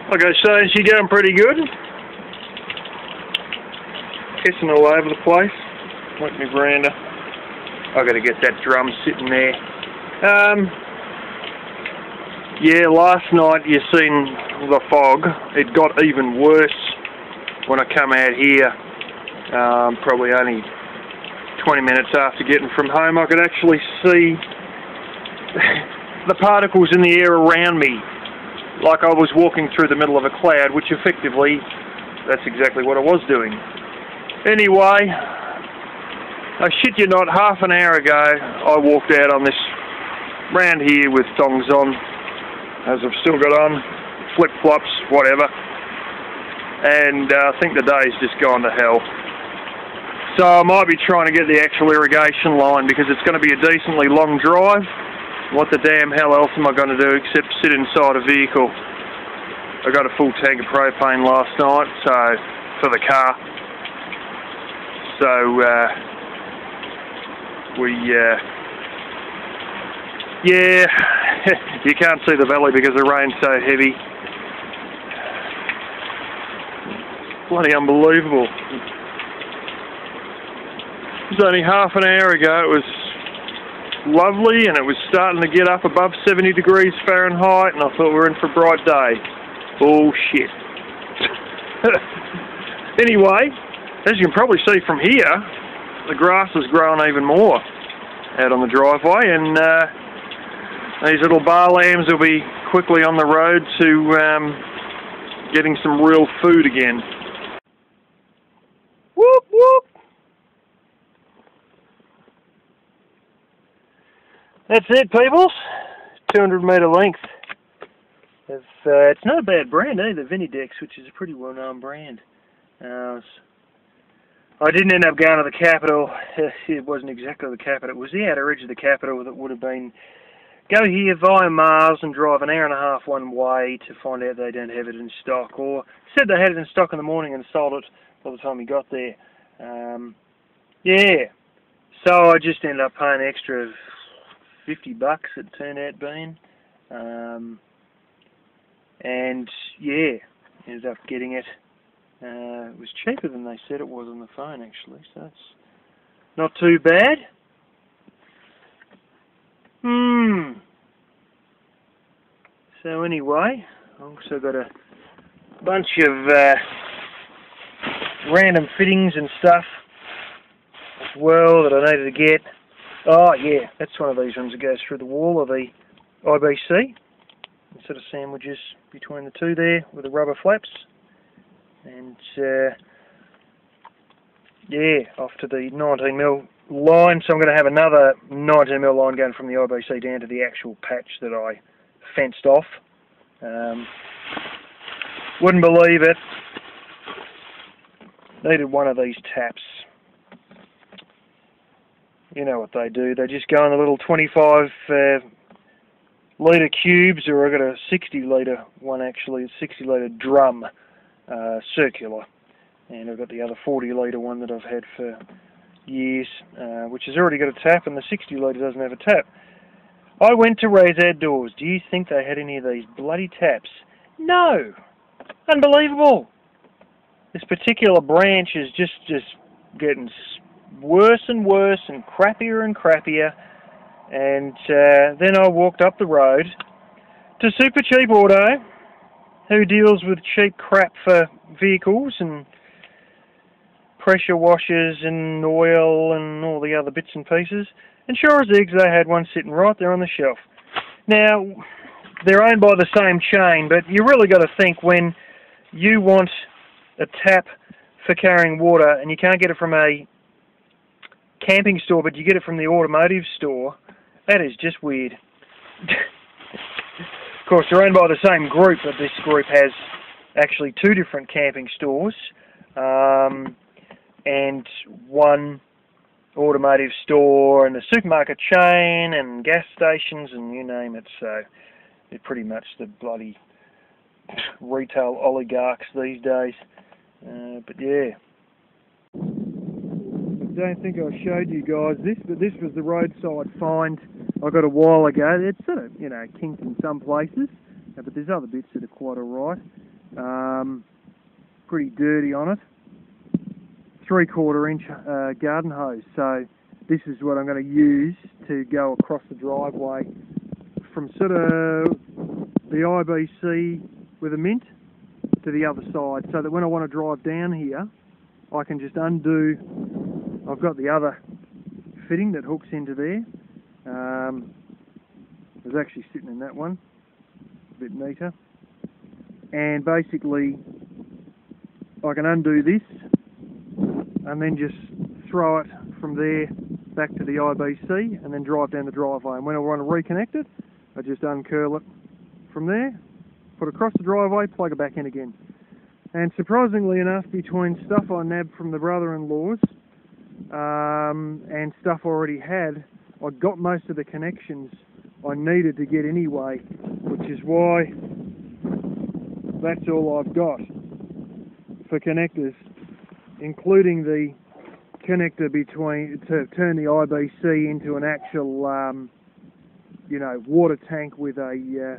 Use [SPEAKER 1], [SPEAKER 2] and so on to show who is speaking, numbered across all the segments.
[SPEAKER 1] Okay, so she's going pretty good. Kissing all over the place. Like my veranda. I've got to get that drum sitting there. Yeah, last night you seen the fog. It got even worse when I come out here. Probably only 20 minutes after getting from home, I could actually see the particles in the air around me, like I was walking through the middle of a cloud, which effectively, that's exactly what I was doing. Anyway, I shit you not, half an hour ago, I walked out on this round here with thongs on, as I've still got on, flip-flops, whatever, and I think the day's just gone to hell. So I might be trying to get the actual irrigation line because it's going to be a decently long drive. What the damn hell else am I going to do except sit inside a vehicle? I got a full tank of propane last night, so for the car. So yeah, you can't see the valley because the rain's so heavy. Bloody unbelievable. It was only half an hour ago. It was lovely and it was starting to get up above 70 degrees Fahrenheit and I thought we were in for a bright day. Bullshit. Anyway, as you can probably see from here, the grass has grown even more out on the driveway, and these little bar lambs will be quickly on the road to getting some real food again. Whoop whoop! That's it, peoples. 200 metre length. It's not a bad brand either, Vinidex, which is a pretty well-known brand. I didn't end up going to the capital. It wasn't exactly the capital. It was the outer edge of the capital that would have been go here via Mars and drive an hour and a half one way to find out they don't have it in stock, or said they had it in stock in the morning and sold it by the time we got there. Yeah, so I just ended up paying an extra $50 it turned out being, and yeah, ended up getting it. It was cheaper than they said it was on the phone actually, so that's not too bad. So anyway, I've also got a bunch of random fittings and stuff as well that I needed to get. Oh yeah, that's one of these ones that goes through the wall of the IBC. Sort of sandwiches between the two there with the rubber flaps. And yeah, off to the 19mm line. So I'm going to have another 19mm line going from the IBC down to the actual patch that I fenced off. Wouldn't believe it. Needed one of these taps. You know what they do. They just go in a little 25 litre cubes, or I've got a 60 litre one actually, a 60 litre drum, circular. And I've got the other 40 litre one that I've had for years, which has already got a tap, and the 60 litre doesn't have a tap. I went to Raz Outdoors. Do you think they had any of these bloody taps? No! Unbelievable! This particular branch is just getting worse and worse and crappier and crappier. And then I walked up the road to Super Cheap Auto, who deals with cheap crap for vehicles and pressure washers and oil and all the other bits and pieces. And sure as eggs, they had one sitting right there on the shelf. Now, they're owned by the same chain, but you really got to think when you want a tap for carrying water and you can't get it from a camping store, but you get it from the automotive store, that is just weird. Of course, they're owned by the same group, but this group has actually two different camping stores and one automotive store and a supermarket chain and gas stations and you name it. So they're pretty much the bloody retail oligarchs these days. But yeah. I don't think I showed you guys this, but this was the roadside find I got a while ago. It's sort of, you know, kinked in some places, but there's other bits that are quite alright. pretty dirty on it. 3/4 inch garden hose. So this is what I'm going to use to go across the driveway from sort of the IBC with a mint to the other side, so that when I want to drive down here, I can just undo. I've got the other fitting that hooks into there. It's actually sitting in that one, a bit neater. And basically, I can undo this and then just throw it from there back to the IBC and then drive down the driveway. And when I want to reconnect it, I just uncurl it from there, put it across the driveway, plug it back in again. And surprisingly enough, between stuff I nabbed from the brother-in-laws and stuff I already had, I got most of the connections I needed to get anyway, which is why that's all I've got for connectors, including the connector between to turn the IBC into an actual, you know, water tank with a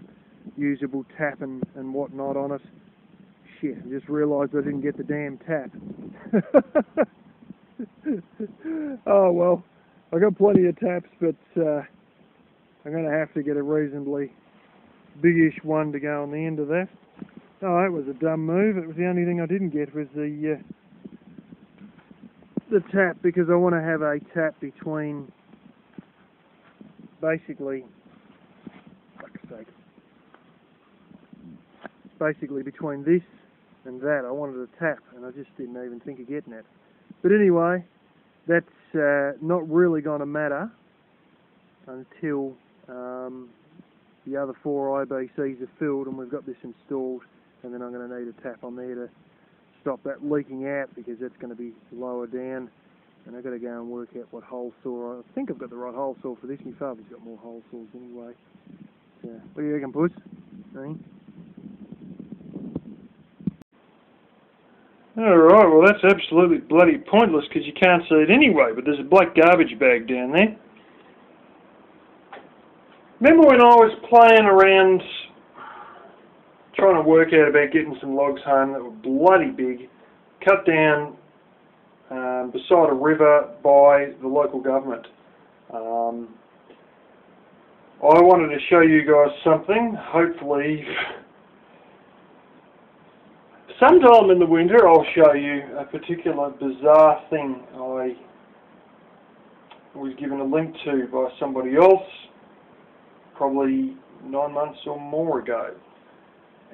[SPEAKER 1] usable tap and whatnot on it. Shit, I just realised I didn't get the damn tap. Oh well, I got plenty of taps, but I'm going to have to get a reasonably biggish one to go on the end of that. Oh, that was a dumb move. It was the only thing I didn't get was the tap, because I want to have a tap between, basically, fuck's sake, basically between this and that. I wanted a tap, and I just didn't even think of getting it. But anyway, that's not really going to matter until the other 4 IBCs are filled and we've got this installed, and then I'm going to need a tap on there to stop that leaking out, because that's going to be lower down, and I've got to go and work out what hole saw. I think I've got the right hole saw for this. My father's got more hole saws anyway. So, what do you reckon, Puss? Alright, well that's absolutely bloody pointless because you can't see it anyway, but there's a black garbage bag down there. Remember when I was playing around trying to work out about getting some logs home that were bloody big, cut down beside a river by the local government? I wanted to show you guys something. Hopefully sometime in the winter I'll show you a particular bizarre thing I was given a link to by somebody else probably 9 months or more ago.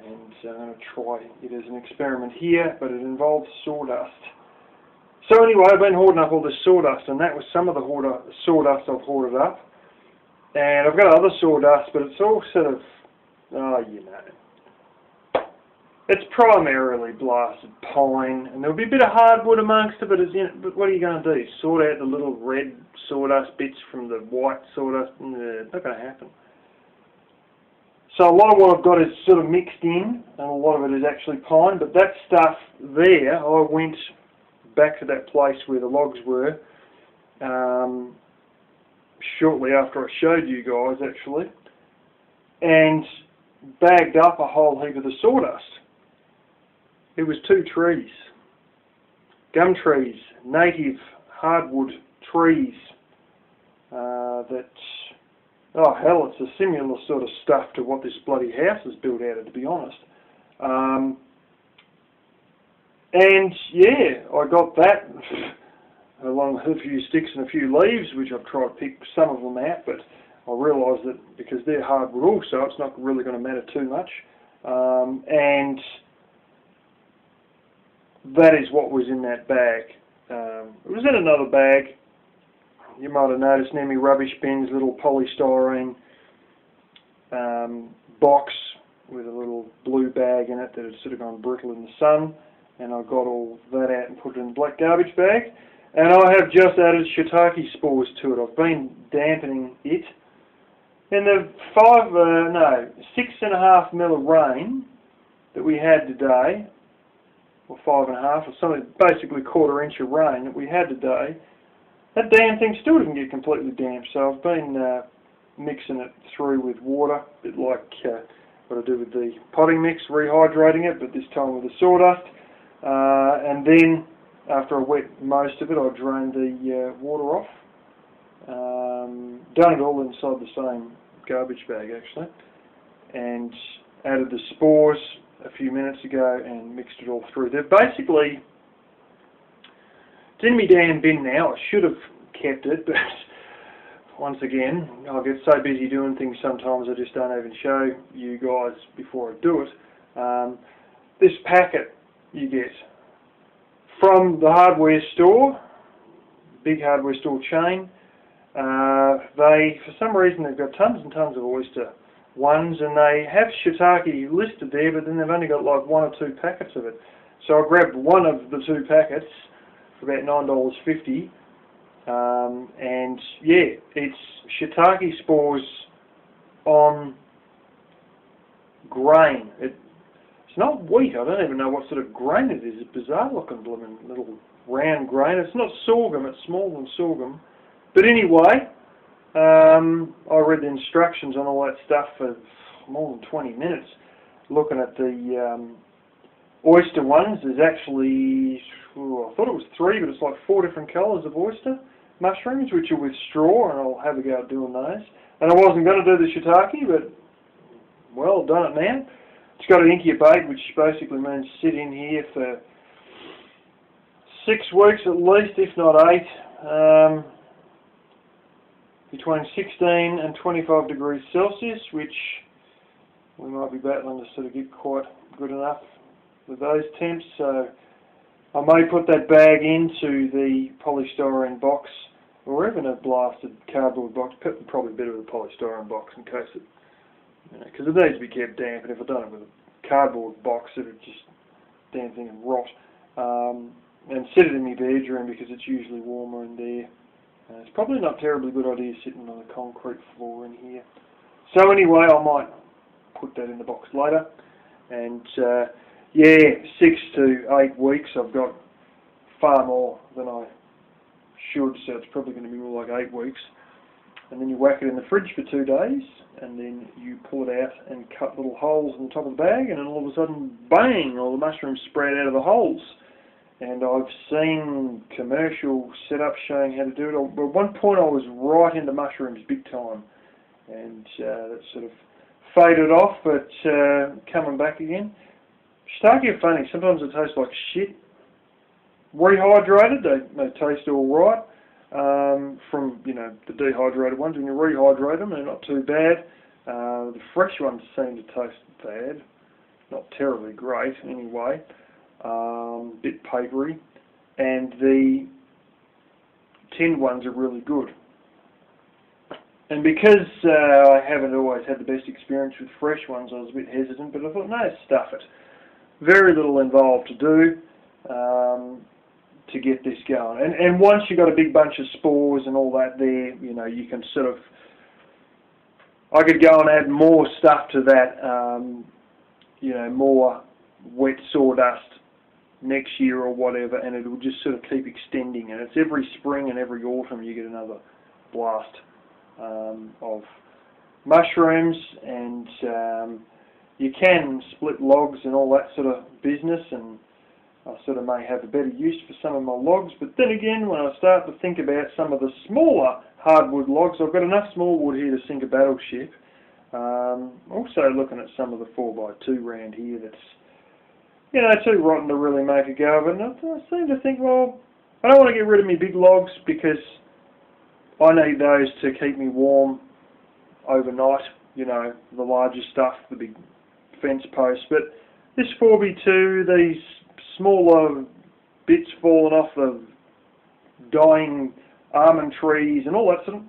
[SPEAKER 1] And I'm going to try it as an experiment here, but it involves sawdust. So anyway, I've been hoarding up all this sawdust, and that was some of the sawdust I've hoarded up. And I've got other sawdust, but it's all sort of, you know, it's primarily blasted pine, and there'll be a bit of hardwood amongst it, but, but what are you going to do? Sort out the little red sawdust bits from the white sawdust? It's not going to happen. So a lot of what I've got is sort of mixed in, and a lot of it is actually pine, but that stuff there, I went back to that place where the logs were shortly after I showed you guys, actually, and bagged up a whole heap of the sawdust. It was 2 trees, gum trees, native hardwood trees that, oh hell, it's a similar sort of stuff to what this bloody house is built out of, to be honest. And yeah, I got that along with a few sticks and a few leaves, which I've tried to pick some of them out, but I realised that because they're hardwood also, it's not really going to matter too much. And that is what was in that bag. It was in another bag. You might have noticed near me rubbish bins, little polystyrene box with a little blue bag in it that had sort of gone brittle in the sun, and I got all that out and put it in the black garbage bag. And I have just added shitake spores to it. I've been dampening it. In the 6.5 mil of rain that we had today, or 5.5, or something, basically 1/4 inch of rain that we had today, that damn thing still didn't get completely damp. So I've been mixing it through with water, a bit like what I do with the potting mix, rehydrating it, but this time with the sawdust. And then, after I wet most of it, I drain the water off. Done it all inside the same garbage bag, actually. And added the spores a few minutes ago and mixed it all through. They're basically, it's in my damn bin now. I should have kept it, but once again, I get so busy doing things sometimes I just don't even show you guys before I do it. This packet you get from the hardware store, big hardware store chain. They, for some reason, they've got tons and tons of oyster ones, and they have shitake listed there, but then they've only got like 1 or 2 packets of it. So I grabbed one of the 2 packets for about $9.50. And yeah, it's shitake spores on grain. It's not wheat. I don't even know what sort of grain it is. It's bizarre looking blooming little round grain. It's not sorghum. It's smaller than sorghum. But anyway, I read the instructions on all that stuff for more than 20 minutes. Looking at the oyster ones, there's actually, I thought it was 3, but it's like 4 different colours of oyster mushrooms, which are with straw, and I'll have a go at doing those. And I wasn't going to do the shiitake, but, well, I've done it now. It's got to incubate, which basically means sit in here for 6 weeks at least, if not 8, between 16 and 25 degrees Celsius, which we might be battling to sort of get quite good enough with those temps. So I may put that bag into the polystyrene box, or even a blasted cardboard box, probably better with a polystyrene box in case it, because it needs to be kept damp, and if I've done it with a cardboard box, it would just damn thing and rot. And set it in my bedroom because it's usually warmer in there. It's probably not a terribly good idea sitting on the concrete floor in here. So anyway, I might put that in the box later. And yeah, 6 to 8 weeks. I've got far more than I should, so it's probably going to be more like 8 weeks. And then you whack it in the fridge for 2 days, and then you pull it out and cut little holes in the top of the bag, and then all of a sudden, bang, all the mushrooms spread out of the holes. And I've seen commercial setups showing how to do it. At one point I was right into mushrooms big time, and that sort of faded off, but coming back again. Shiitake are funny. Sometimes it tastes like shit. Rehydrated, they taste all right. From, the dehydrated ones, when you rehydrate them, they're not too bad. The fresh ones seem to taste bad. Not terribly great, anyway. Bit papery. And the tinned ones are really good. And because I haven't always had the best experience with fresh ones, I was a bit hesitant, but I thought, no, stuff it. Very little involved to do to get this going. And once you've got a big bunch of spores and all that there, you can sort of, I could go and add more stuff to that, more wet sawdust next year or whatever, and it will just sort of keep extending. And it's every spring and every autumn you get another blast of mushrooms, and you can split logs and all that sort of business, and I sort of may have a better use for some of my logs. But then again, when I start to think about some of the smaller hardwood logs, I've got enough small wood here to sink a battleship. Also looking at some of the 4x2 round here that's, too rotten to really make a go of it. And I seem to think, well, I don't want to get rid of my big logs because I need those to keep me warm overnight, the larger stuff, the big fence posts. But this 4x2, these smaller bits falling off the dying almond trees and all that sort of,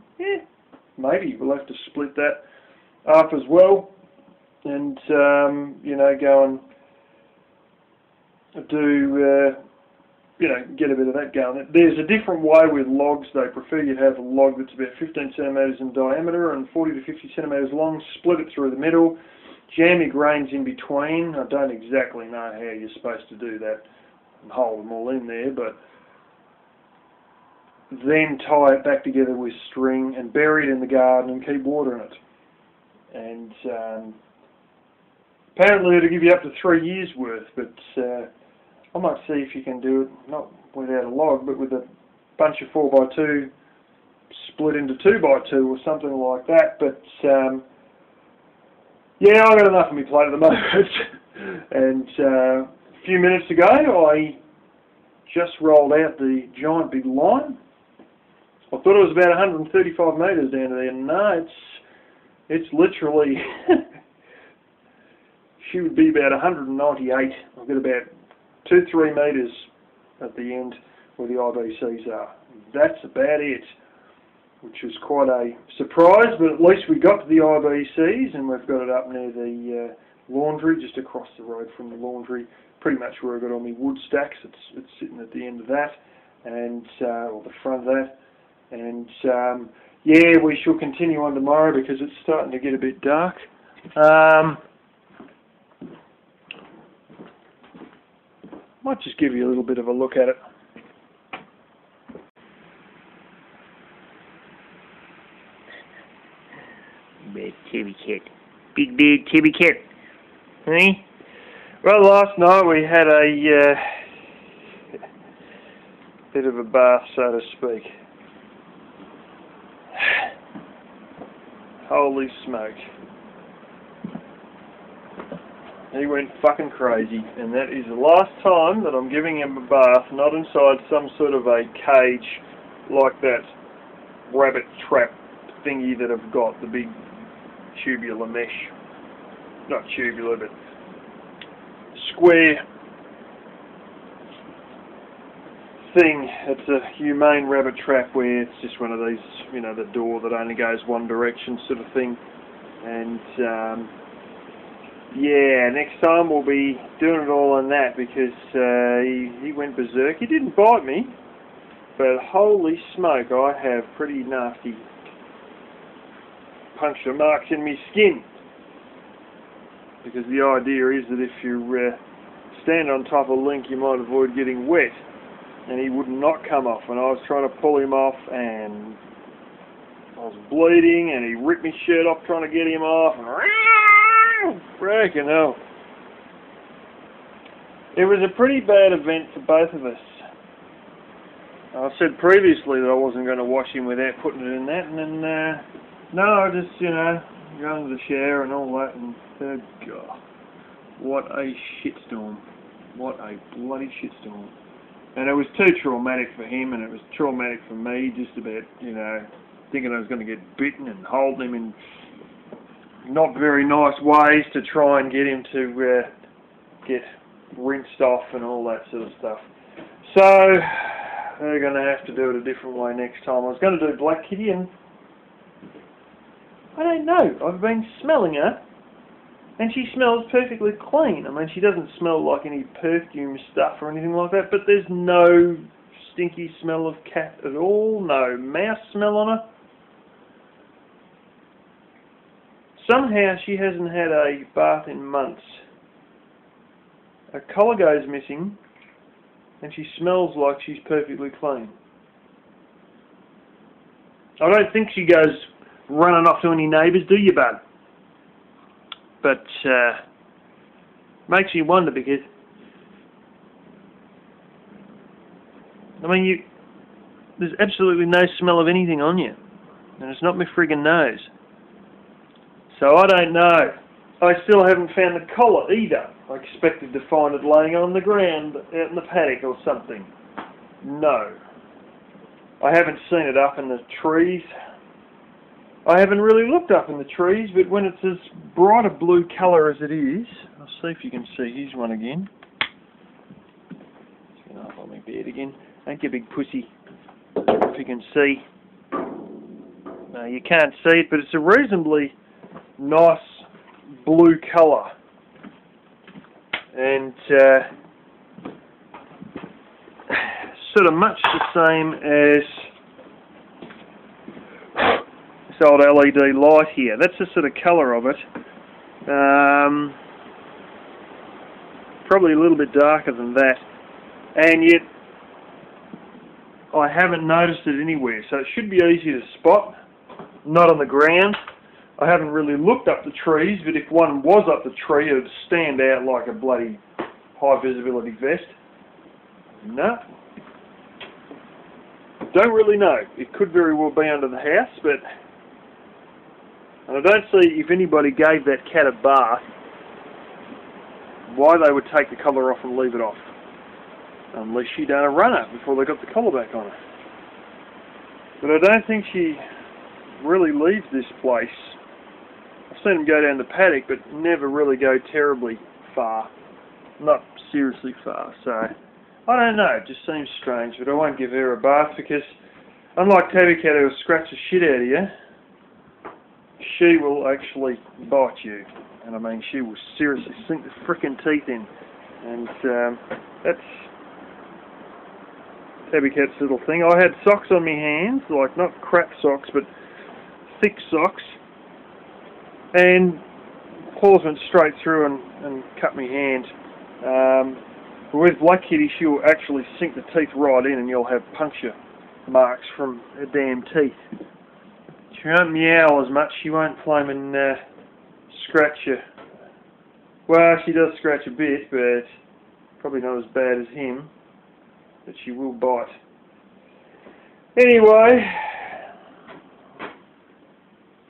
[SPEAKER 1] maybe we'll have to split that up as well, and go and do get a bit of that going. There's a different way with logs. They prefer you to have a log that's about 15 centimetres in diameter and 40 to 50 centimetres long, split it through the middle, jam your grains in between. I don't exactly know how you're supposed to do that and hold them all in there, but then tie it back together with string and bury it in the garden and keep watering it. And Apparently it'll give you up to 3 years worth, but I might see if you can do it, not without a log, but with a bunch of 4x2 split into 2x2 or something like that. But yeah, I've got enough on my plate at the moment. And a few minutes ago I just rolled out the giant big line. I thought it was about 135 metres down to there. No, it's literally she would be about 198. I've got about 2-3 metres at the end where the IBCs are. That's about it, which was quite a surprise, but at least we got to the IBCs and we've got it up near the laundry, just across the road from the laundry, pretty much where I got all my wood stacks. It's sitting at the end of that, and or the front of that. And yeah, we shall continue on tomorrow because it's starting to get a bit dark. Might just give you a little bit of a look at it.
[SPEAKER 2] Big tabby cat. Big tabby cat. Hey?
[SPEAKER 1] Well, last night we had a bit of a bath, so to speak. Holy smoke. He went fucking crazy, and that is the last time that I'm giving him a bath, not inside some sort of a cage like that rabbit trap thingy that I've got, the big tubular mesh. Not tubular, but square thing. It's a humane rabbit trap where it's just one of these, you know, the door that only goes one direction sort of thing. And yeah, next time we'll be doing it all on that because he went berserk. He didn't bite me, but holy smoke, I have pretty nasty puncture marks in my skin. Because the idea is that if you stand on top of a link, you might avoid getting wet. And he would not come off, and I was trying to pull him off, and I was bleeding, and he ripped my shirt off trying to get him off. Freaking hell. It was a pretty bad event for both of us. I said previously that I wasn't going to wash him without putting it in that, and then, no, I just, you know, go into the shower and all that, and God, what a shitstorm. What a bloody shitstorm. And it was too traumatic for him, and it was traumatic for me, just about, you know, thinking I was going to get bitten and holding him in not very nice ways to try and get him to get rinsed off and all that sort of stuff. So, they're going to have to do it a different way next time. I was going to do Black Kitty, and I don't know. I've been smelling her, and she smells perfectly clean. I mean, she doesn't smell like any perfume stuff or anything like that, but there's no stinky smell of cat at all, no mouse smell on her. Somehow she hasn't had a bath in months. Her collar goes missing, and she smells like she's perfectly clean. I don't think she goes running off to any neighbours, do you, bud? But makes you wonder because, I mean, there's absolutely no smell of anything on you, and it's not my friggin' nose. So I don't know. I still haven't found the collar either. I expected to find it laying on the ground out in the paddock or something. No. I haven't seen it up in the trees. I haven't really looked up in the trees, but when it's as bright a blue colour as it is, I'll see if you can see. Here's one again. It's going up on my bed again. Thank you, big pussy. If you can see. No, you can't see it, but it's a reasonably nice blue colour. And sort of much the same as this old LED light here. That's the sort of colour of it. Probably a little bit darker than that. And yet, I haven't noticed it anywhere. So it should be easy to spot. Not on the ground. I haven't really looked up the trees, but if one was up the tree, it would stand out like a bloody high visibility vest. No. Don't really know. It could very well be under the house, but I don't see if anybody gave that cat a bath, why they would take the collar off and leave it off. Unless she done a runner before they got the collar back on her. But I don't think she really leaves this place. I've seen them go down the paddock, but never really go terribly far. Not seriously far, so I don't know, it just seems strange, but I won't give her a bath because unlike Tabby Cat who will scratch the shit out of you, she will actually bite you. And I mean, she will seriously sink the frickin' teeth in. And that's Tabby Cat's little thing. I had socks on my hands, like not crap socks, but thick socks. And claws went straight through and cut my hand. With Black Kitty, she'll actually sink the teeth right in and you'll have puncture marks from her damn teeth. She won't meow as much, she won't flame and scratch you. Well, she does scratch a bit, but probably not as bad as him. But she will bite. Anyway,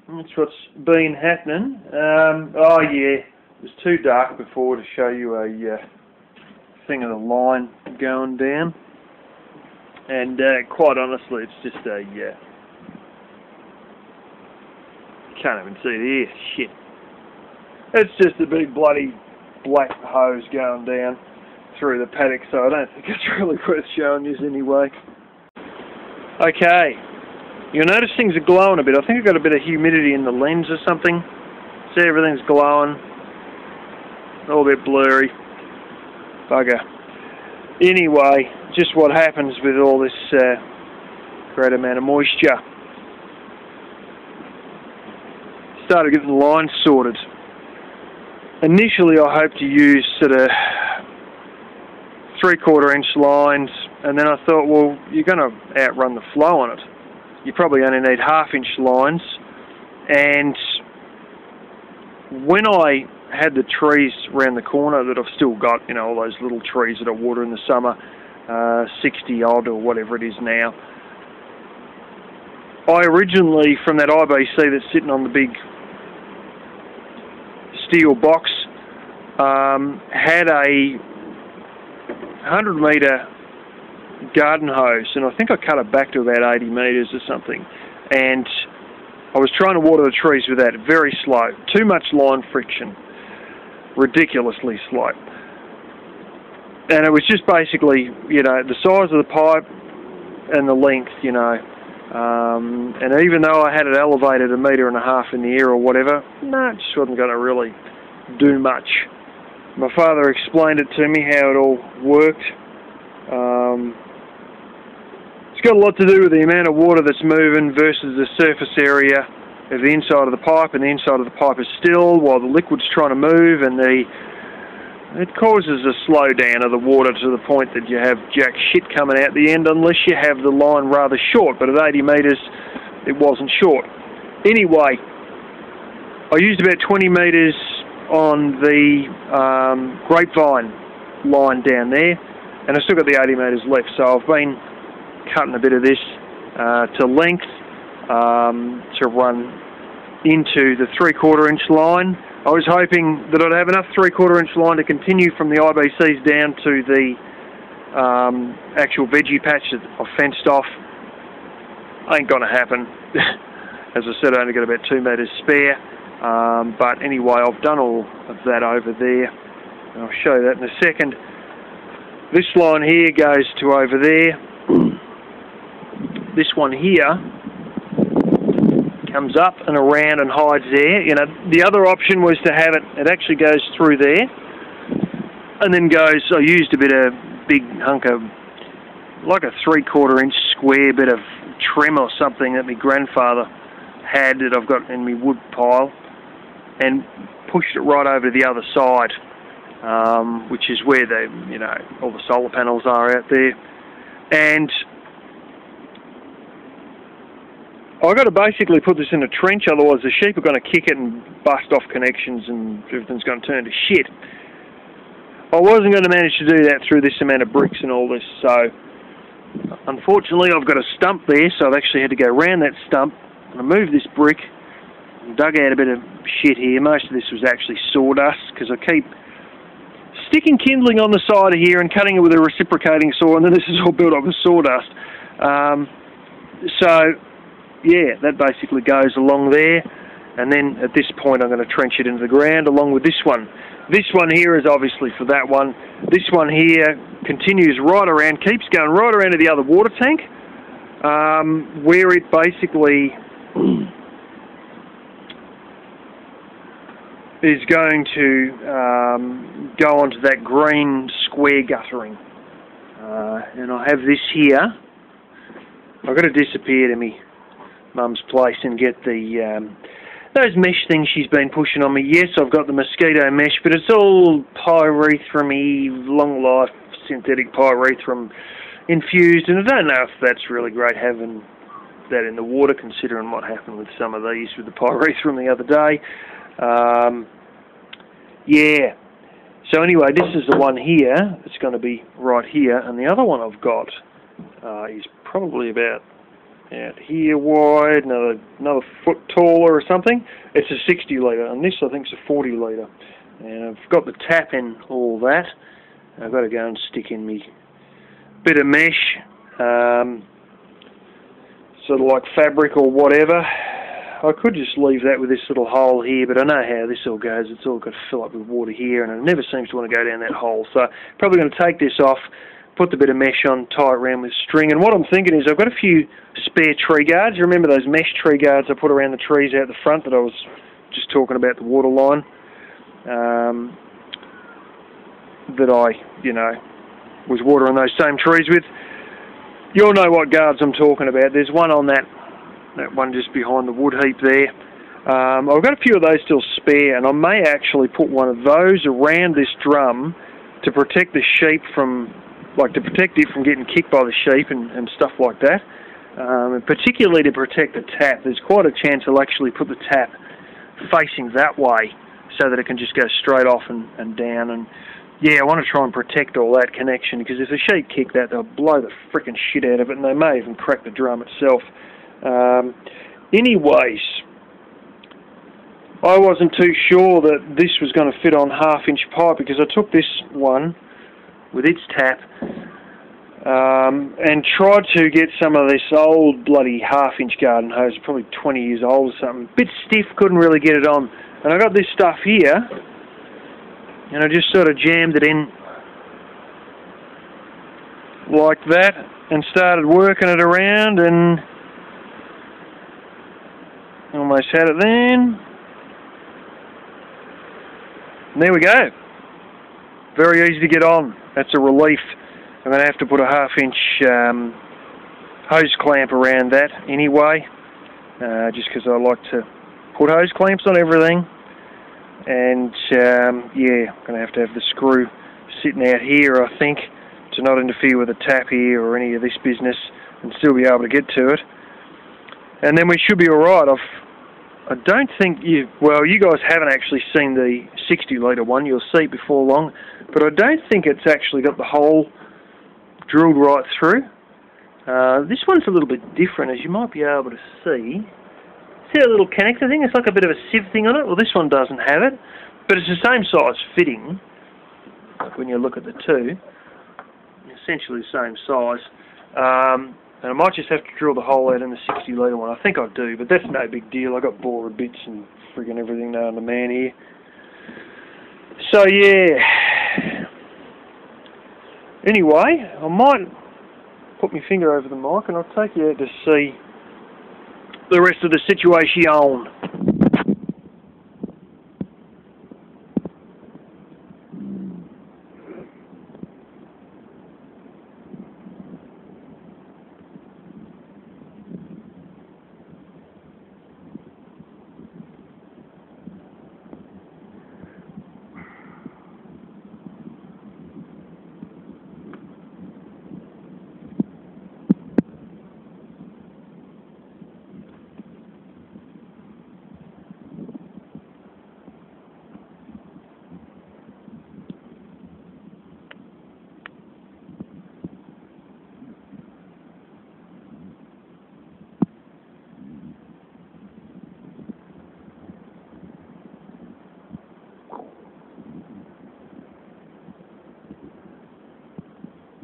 [SPEAKER 1] that's what's been happening. Oh yeah, it was too dark before to show you a thing of the line going down. And quite honestly, it's just a... can't even see it here. Shit. It's just a big bloody black hose going down through the paddock, so I don't think it's really worth showing you anyway. Okay. You'll notice things are glowing a bit. I think I've got a bit of humidity in the lens or something. See, everything's glowing. All a bit blurry. Bugger. Anyway, just what happens with all this great amount of moisture. Started getting the lines sorted. Initially I hoped to use sort of 3/4 inch lines, and then I thought, well, you're going to outrun the flow on it. You probably only need 1/2 inch lines. And when I had the trees around the corner that I've still got, you know, all those little trees that I water in the summer, 60 odd or whatever it is now, I originally, from that IBC that's sitting on the big steel box, had a 100 metre garden hose, and I think I cut it back to about 80 metres or something, and I was trying to water the trees with that, very slow, too much line friction, ridiculously slow. And it was just basically, you know, the size of the pipe and the length, you know. And even though I had it elevated 1.5 meters in the air or whatever, no, it just wasn't going to really do much. My father explained it to me how it all worked. It's got a lot to do with the amount of water that's moving versus the surface area of the inside of the pipe, and the inside of the pipe is still while the liquid's trying to move, and it causes a slowdown of the water to the point that you have jack shit coming out the end unless you have the line rather short, but at 80 metres it wasn't short. Anyway, I used about 20 metres on the grapevine line down there, and I've still got the 80 metres left, so I've been cutting a bit of this to length to run into the 3/4 inch line. I was hoping that I'd have enough 3/4 inch line to continue from the IBCs down to the actual veggie patch that I've fenced off. Ain't gonna happen. As I said, I only got about 2 metres spare. But anyway, I've done all of that over there, and I'll show you that in a second. This line here goes to over there. This one here comes up and around and hides there. You know, the other option was to have it actually goes through there and then goes, I used a bit of big hunk of, like a 3/4 inch square bit of trim or something that my grandfather had that I've got in my wood pile, and pushed it right over to the other side, which is where the, you know, all the solar panels are out there. And I've got to basically put this in a trench, otherwise the sheep are going to kick it and bust off connections and everything's going to turn to shit. I wasn't going to manage to do that through this amount of bricks and all this, so unfortunately I've got a stump there, so I've actually had to go around that stump and remove this brick and dug out a bit of shit here. Most of this was actually sawdust, because I keep sticking kindling on the side of here and cutting it with a reciprocating saw, and then this is all built up with sawdust. So yeah, that basically goes along there, and then at this point I'm going to trench it into the ground along with this one. This one here is obviously for that one. This one here continues right around, keeps going right around to the other water tank, where it basically is going to go onto that green square guttering. And I have this here. I've got to disappear to me Mum's place and get the those mesh things she's been pushing on me. Yes, I've got the mosquito mesh, but it's all pyrethrum-y, long life synthetic pyrethrum infused, and I don't know if that's really great having that in the water, considering what happened with some of these with the pyrethrum the other day. Yeah. So anyway, this is the one here. It's going to be right here, and the other one I've got is probably about out here wide, another foot taller or something. It's a 60 litre, and this I think is a 40 litre. And I've got the tap in all that. I've got to go and stick in me bit of mesh, sort of like fabric or whatever. I could just leave that with this little hole here, but I know how this all goes. It's all got to fill up with water here, and it never seems to want to go down that hole. So probably going to take this off, put the bit of mesh on, tie it around with string. And what I'm thinking is I've got a few spare tree guards. You remember those mesh tree guards I put around the trees out the front that I was just talking about, the water line, that I, was watering those same trees with. You'll know what guards I'm talking about. There's one on that one just behind the wood heap there. I've got a few of those still spare, and I may actually put one of those around this drum to protect the sheep from, to protect it from getting kicked by the sheep and stuff like that. And particularly to protect the tap. There's quite a chance I'll actually put the tap facing that way so that it can just go straight off and down. And yeah, I want to try and protect all that connection, because if the sheep kick that, they'll blow the frickin' shit out of it, and they may even crack the drum itself. Anyways, I wasn't too sure that this was going to fit on half-inch pipe, because I took this one with its tap and tried to get some of this old bloody half-inch garden hose, probably 20 years old or something. Bit stiff, couldn't really get it on. And I got this stuff here, and I just sort of jammed it in like that and started working it around, and almost had it then. And there we go. Very easy to get on. That's a relief. I'm going to have to put a half-inch hose clamp around that anyway, just because I like to put hose clamps on everything. And yeah, I'm going to have the screw sitting out here, I think, to not interfere with the tap here or any of this business, and still be able to get to it. And then we should be alright. I don't think you guys haven't actually seen the 60 litre one. You'll see it before long, but I don't think it's actually got the hole drilled right through. This one's a little bit different, as you might be able to see. See a little connector thing? It's like a bit of a sieve thing on it. Well, this one doesn't have it, but it's the same size fitting. When you look at the two, essentially the same size. And I might just have to drill the hole out in the 60 litre one. I think I do, but that's no big deal. I got borer bits and friggin' everything known to man here. So yeah. Anyway, I might put my finger over the mic and I'll take you out to see the rest of the situation.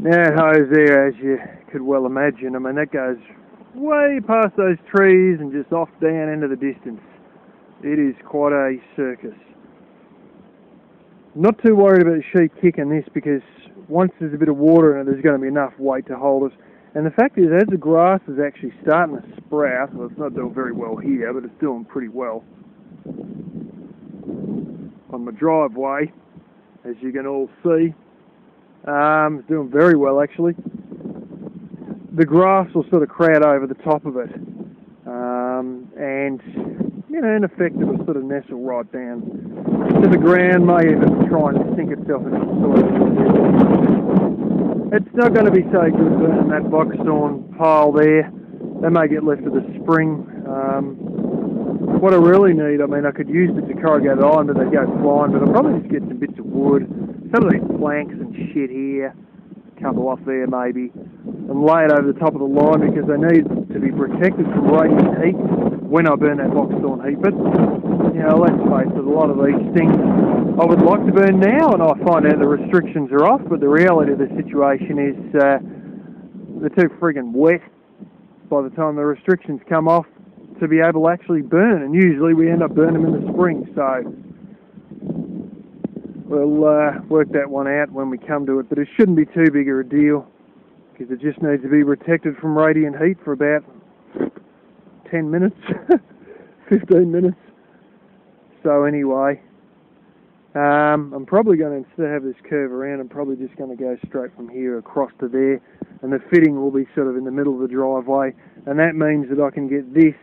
[SPEAKER 1] That hose there, as you could well imagine, I mean, that goes way past those trees and just off down into the distance. It is quite a circus. Not too worried about the sheep kicking this, because once there's a bit of water in it, there's going to be enough weight to hold it. And the fact is, as the grass is actually starting to sprout, well, it's not doing very well here, but it's doing pretty well on my driveway, as you can all see. It's doing very well, actually. The grass will sort of crowd over the top of it, and, you know, in effect, it will sort of nestle right down to the ground, may even try and sink itself into the soil. It's not going to be so good burning that boxthorn pile there. They may get left to the spring. What I really need, I mean, I could use it to corrugated iron, but they'd go flying, but I'll probably just get some bits of wood, some of these planks and shit here, a couple off there maybe, and lay it over the top of the line, because they need to be protected from radiant heat when I burn that boxthorn heat. But, you know, let's face it, a lot of these things I would like to burn now, and I find out the restrictions are off, but the reality of the situation is they're too friggin' wet by the time the restrictions come off to be able to actually burn, and usually we end up burning them in the spring, so we'll work that one out when we come to it. But it shouldn't be too big of a deal, because it just needs to be protected from radiant heat for about 10 minutes, 15 minutes. So anyway, I'm probably going to, instead of have this curve around, I'm probably just going to go straight from here across to there, and the fitting will be sort of in the middle of the driveway, and that means that I can get this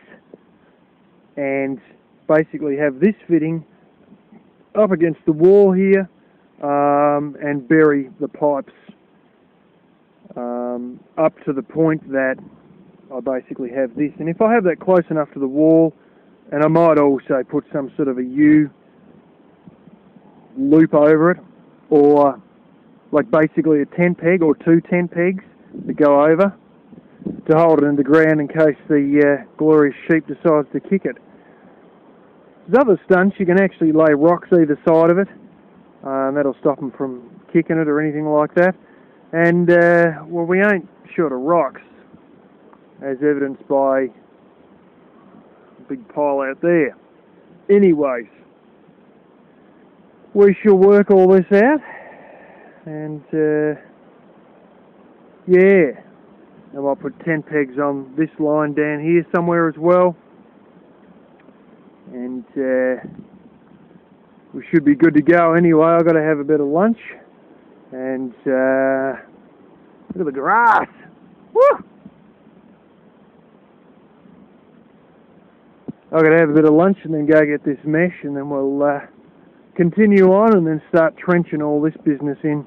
[SPEAKER 1] and basically have this fitting up against the wall here, and bury the pipes up to the point that I basically have this. And if I have that close enough to the wall, and I might also put some sort of a U loop over it, or like basically a tent peg or two tent pegs that go over to hold it in the ground in case the glorious sheep decides to kick it. There's other stunts. You can actually lay rocks either side of it, and that'll stop them from kicking it or anything like that. And, well, we ain't short of rocks, as evidenced by a big pile out there. Anyways, we shall work all this out, and, yeah, I might put 10 pegs on this line down here somewhere as well, and we should be good to go. Anyway, I've got to have a bit of lunch, and look at the grass. Woo! I've got to have a bit of lunch and then go get this mesh, and then we'll continue on and then start trenching all this business in.